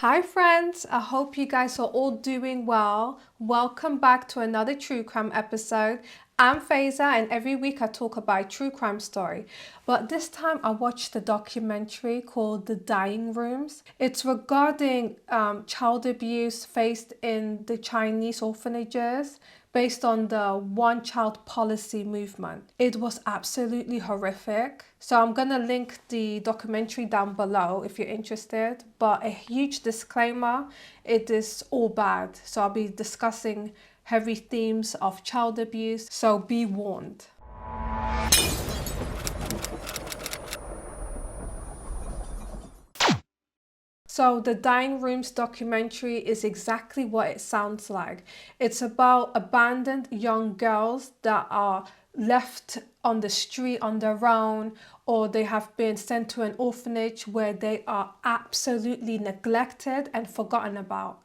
Hi friends, I hope you guys are all doing well. Welcome back to another true crime episode. I'm Faiza and every week I talk about a true crime story. But this time I watched a documentary called The Dying Rooms. It's regarding child abuse faced in the Chinese orphanages based on the one child policy movement. It was absolutely horrific. So I'm gonna link the documentary down below if you're interested. But a huge disclaimer, it is all bad. So I'll be discussing heavy themes of child abuse, so be warned. So the Dying Rooms documentary is exactly what it sounds like. It's about abandoned young girls that are left on the street on their own, or they have been sent to an orphanage where they are absolutely neglected and forgotten about.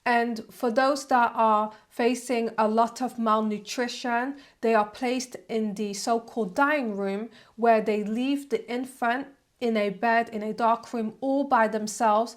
And for those that are facing a lot of malnutrition, they are placed in the so-called dying room where they leave the infant in a bed, in a dark room, all by themselves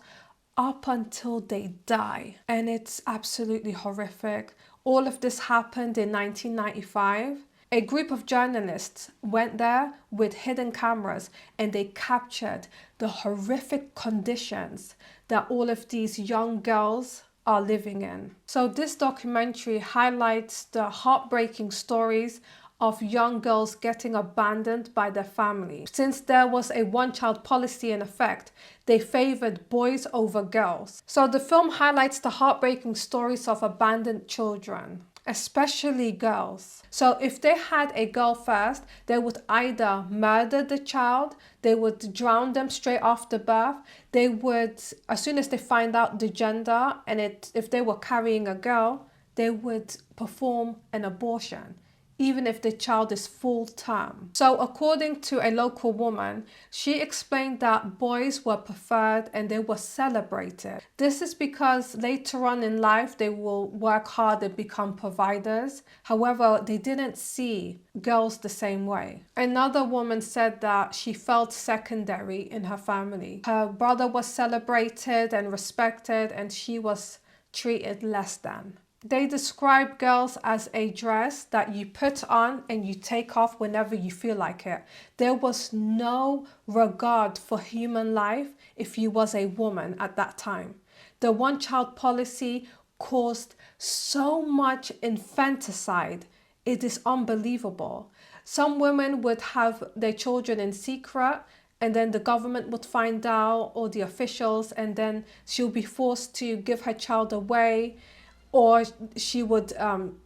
up until they die. And it's absolutely horrific. All of this happened in 1995. A group of journalists went there with hidden cameras and they captured the horrific conditions that all of these young girls are living in. So this documentary highlights the heartbreaking stories of young girls getting abandoned by their family. Since there was a one-child policy in effect, they favored boys over girls. So the film highlights the heartbreaking stories of abandoned children, especially girls. So if they had a girl first, they would either murder the child, they would drown them straight after birth, they would, as soon as they find out the gender, and if they were carrying a girl, they would perform an abortion, even if the child is full term. So according to a local woman, she explained that boys were preferred and they were celebrated. This is because later on in life, they will work hard and become providers. However, they didn't see girls the same way. Another woman said that she felt secondary in her family. Her brother was celebrated and respected and she was treated less than. They describe girls as a dress that you put on and you take off whenever you feel like it. There was no regard for human life if you was a woman at that time. The one-child policy caused so much infanticide. It is unbelievable. Some women would have their children in secret, and then the government would find out, or the officials, and then she'll be forced to give her child away, or she would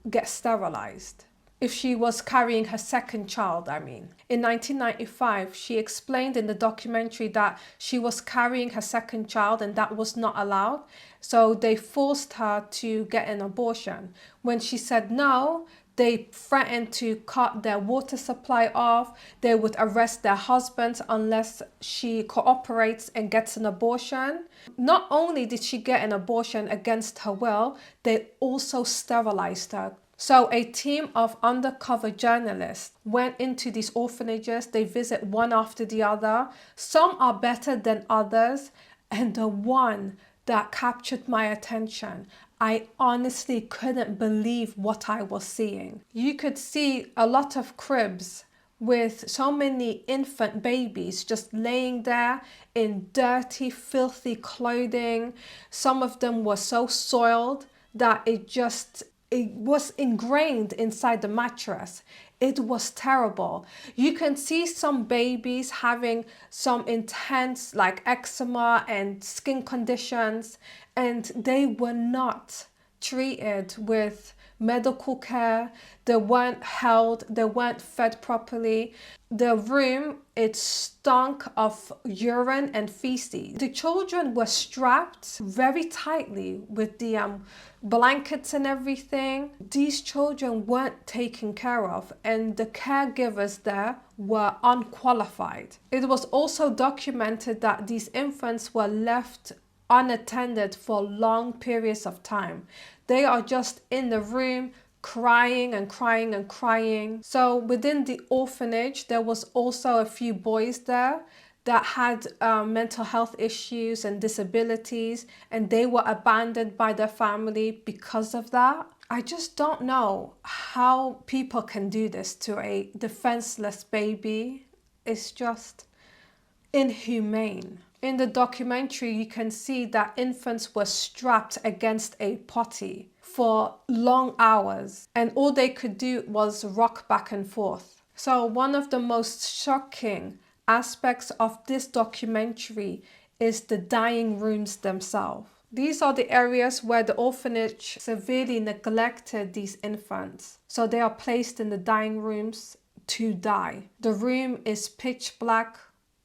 get sterilized. If she was carrying her second child, I mean. In 1995, she explained in the documentary that she was carrying her second child and that was not allowed. So they forced her to get an abortion. When she said no, they threatened to cut their water supply off. They would arrest their husbands unless she cooperates and gets an abortion. Not only did she get an abortion against her will, they also sterilized her. So a team of undercover journalists went into these orphanages. They visit one after the other. Some are better than others. And the one that captured my attention, I honestly couldn't believe what I was seeing. You could see a lot of cribs with so many infant babies just laying there in dirty, filthy clothing. Some of them were so soiled that it was ingrained inside the mattress. It was terrible. You can see some babies having some intense like eczema and skin conditions, and they were not treated with medical care. They weren't held, they weren't fed properly. The room, it stunk of urine and feces. The children were strapped very tightly with the blankets and everything. These children weren't taken care of, and the caregivers there were unqualified. It was also documented that these infants were left unattended for long periods of time. They are just in the room crying and crying and crying. So within the orphanage, there was also a few boys there that had mental health issues and disabilities, and they were abandoned by their family because of that. I just don't know how people can do this to a defenseless baby. It's just inhumane. In the documentary, you can see that infants were strapped against a potty for long hours, and all they could do was rock back and forth. So one of the most shocking aspects of this documentary is the dying rooms themselves. These are the areas where the orphanage severely neglected these infants. So they are placed in the dying rooms to die. The room is pitch black,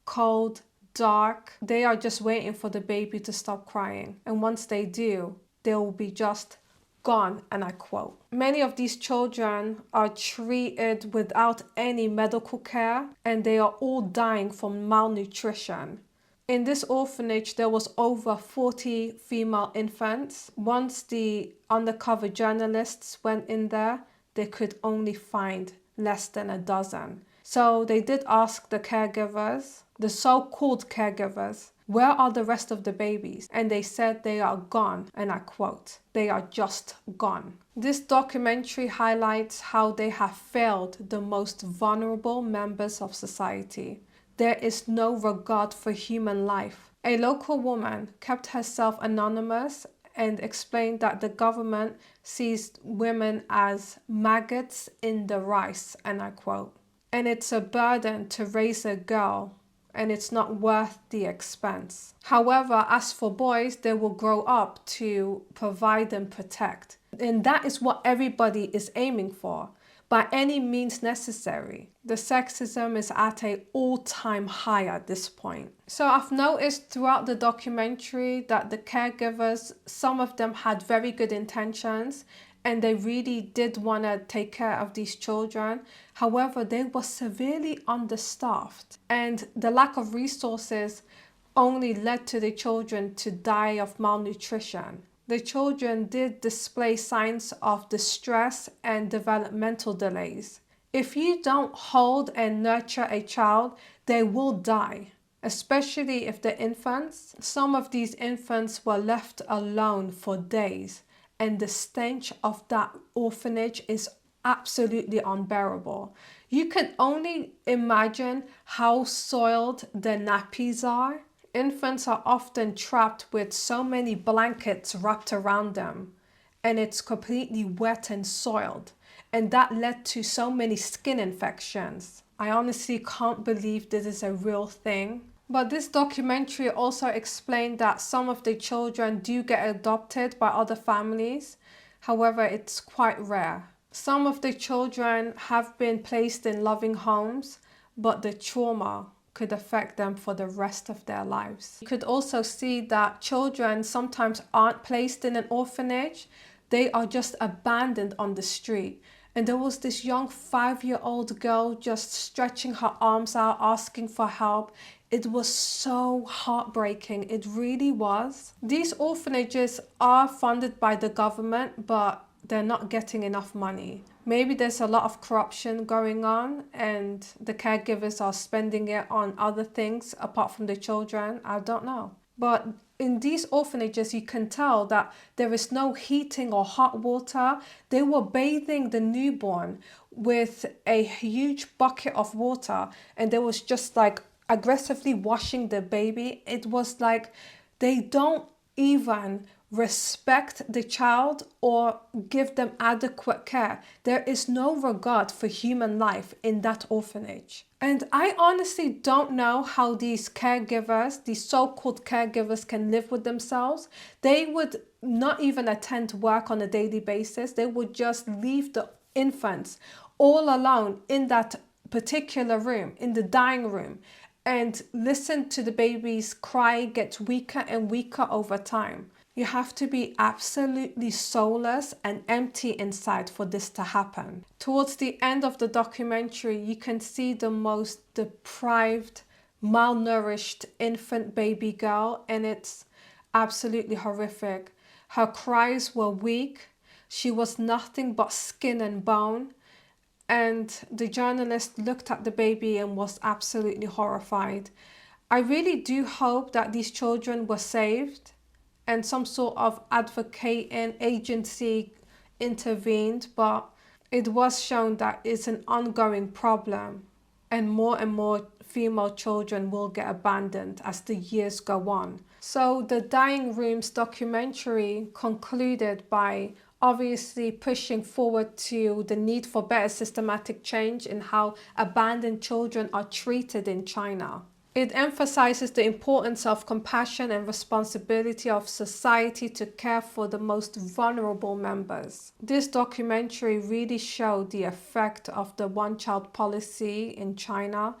cold, dark. They are just waiting for the baby to stop crying. And once they do, they will be just gone, and I quote. Many of these children are treated without any medical care, and they are all dying from malnutrition. In this orphanage, there was over 40 female infants. Once the undercover journalists went in there, they could only find less than a dozen. So they did ask the caregivers, the so-called caregivers, where are the rest of the babies? And they said they are gone, and I quote, they are just gone. This documentary highlights how they have failed the most vulnerable members of society. There is no regard for human life. A local woman kept herself anonymous and explained that the government sees women as maggots in the rice, and I quote, and it's a burden to raise a girl, and it's not worth the expense. However, as for boys, they will grow up to provide and protect. And that is what everybody is aiming for, by any means necessary. The sexism is at an all-time high at this point. So I've noticed throughout the documentary that the caregivers, some of them had very good intentions, and they really did want to take care of these children. However, they were severely understaffed, and the lack of resources only led to the children to die of malnutrition. The children did display signs of distress and developmental delays. If you don't hold and nurture a child, they will die, especially if they're infants. Some of these infants were left alone for days, and the stench of that orphanage is absolutely unbearable. You can only imagine how soiled the nappies are. Infants are often trapped with so many blankets wrapped around them, and it's completely wet and soiled, and that led to so many skin infections. I honestly can't believe this is a real thing. But this documentary also explained that some of the children do get adopted by other families. However, it's quite rare. Some of the children have been placed in loving homes, but the trauma could affect them for the rest of their lives. You could also see that children sometimes aren't placed in an orphanage. They are just abandoned on the street. And there was this young 5-year-old girl just stretching her arms out, asking for help. It was so heartbreaking. It really was. These orphanages are funded by the government, but they're not getting enough money. Maybe there's a lot of corruption going on and the caregivers are spending it on other things apart from the children. I don't know. But in these orphanages, you can tell that there is no heating or hot water. They were bathing the newborn with a huge bucket of water, and they was just like aggressively washing the baby. It was like they don't even respect the child or give them adequate care. There is no regard for human life in that orphanage. And I honestly don't know how these caregivers, these so-called caregivers, can live with themselves. They would not even attend work on a daily basis. They would just leave the infants all alone in that particular room, in the dying room, and listen to the babies cry, get weaker and weaker over time. You have to be absolutely soulless and empty inside for this to happen. Towards the end of the documentary, you can see the most deprived, malnourished infant baby girl, and it's absolutely horrific. Her cries were weak. She was nothing but skin and bone. And the journalist looked at the baby and was absolutely horrified. I really do hope that these children were saved and some sort of advocating agency intervened, but it was shown that it's an ongoing problem and more female children will get abandoned as the years go on. So the Dying Rooms documentary concluded by obviously pushing forward to the need for better systematic change in how abandoned children are treated in China. It emphasizes the importance of compassion and responsibility of society to care for the most vulnerable members. This documentary really showed the effect of the one-child policy in China.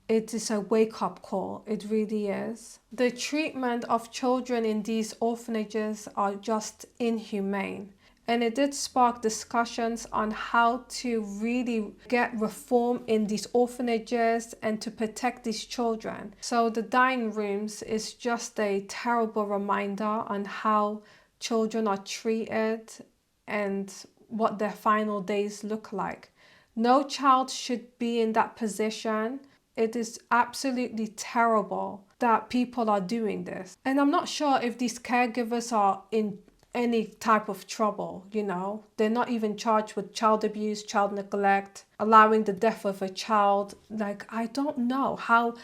It is a wake-up call, it really is. The treatment of children in these orphanages are just inhumane. And it did spark discussions on how to really get reform in these orphanages and to protect these children. So the Dying Rooms is just a terrible reminder on how children are treated and what their final days look like. No child should be in that position. It is absolutely terrible that people are doing this. And I'm not sure if these caregivers are in any type of trouble, you know. They're not even charged with child abuse, child neglect, allowing the death of a child. Like, I don't know how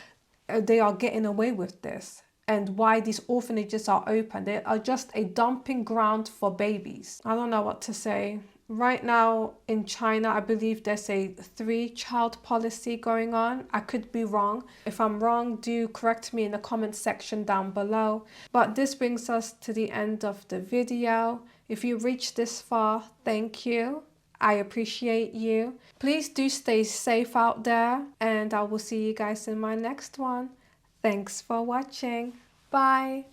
they are getting away with this and why these orphanages are open. They are just a dumping ground for babies. I don't know what to say. Right now in China, I believe there's a 3-child policy going on. I could be wrong. If I'm wrong, do correct me in the comment section down below. But this brings us to the end of the video. If you reached this far, thank you. I appreciate you. Please do stay safe out there, and I will see you guys in my next one. Thanks for watching. Bye.